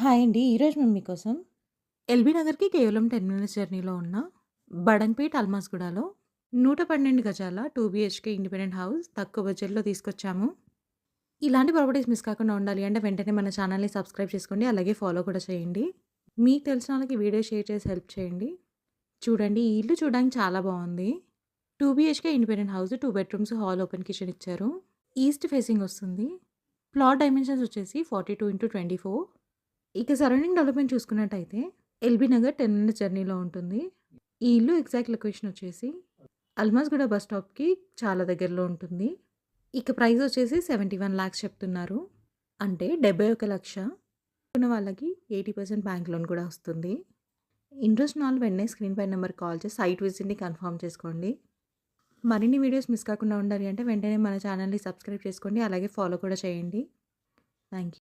Hi అండి. ఈరోజు మేము మీకోసం ఎల్బీ నగర్‌కి కేవలం 10 మినిట్స్ జర్నీలో ఉన్న బడన్‌పేట్, అల్మాస్‌గూడలో 112 గజాల 2 బీహెచ్‌కే ఇండిపెండెంట్ హౌస్ తక్కువ బడ్జెట్‌లో తీసుకొచ్చాము. ఇలాంటి ప్రాపర్టీస్ మిస్ కాకుండా ఉండాలి అంటే వెంటనే మన ఛానల్‌ని సబ్స్క్రైబ్ చేసుకోండి. అలాగే ఫాలో కూడా చేయండి. మీకు తెలిసిన వాళ్ళకి వీడియో షేర్ చేసి హెల్ప్ చేయండి. చూడండి ఈ ఇల్లు చూడడానికి చాలా బావుంది. 2 BHK independent house, 2 bedrooms, hall, open kitchen ఇచ్చారు. ఈస్ట్ ఫేసింగ్ వస్తుంది. ప్లాట్ డైమెన్షన్స్ వచ్చేసి 42x24. ఇక సరౌండింగ్ డెవలప్‌మెంట్ చూసుకున్నట్టయితే ఎల్బీ నగర్ 10 మినిట్స్ జర్నీలో ఉంటుంది. ఈ ఇల్లు ఎగ్జాక్ట్ లొకేషన్ వచ్చేసి అల్మాస్‌గూడ బస్ స్టాప్‌కి చాలా దగ్గరలో ఉంటుంది. ఇక ప్రైస్ వచ్చేసి 71,00,000 చెప్తున్నారు. అంటే 71,00,000 ఉన్న వాళ్ళకి 80% బ్యాంక్ లోన్ కూడా వస్తుంది. ఇంట్రెస్ట్ ఉన్న వాళ్ళు వెంటనే స్క్రీన్ పై నెంబర్‌కి కాల్ చేసి సైట్ విజిట్‌ని కన్ఫర్మ్ చేసుకోండి. మరిన్ని వీడియోస్ మిస్ కాకుండా ఉండాలి అంటే వెంటనే మన ఛానల్‌ని సబ్స్క్రైబ్ చేసుకోండి. అలాగే ఫాలో కూడా చేయండి. Thank you.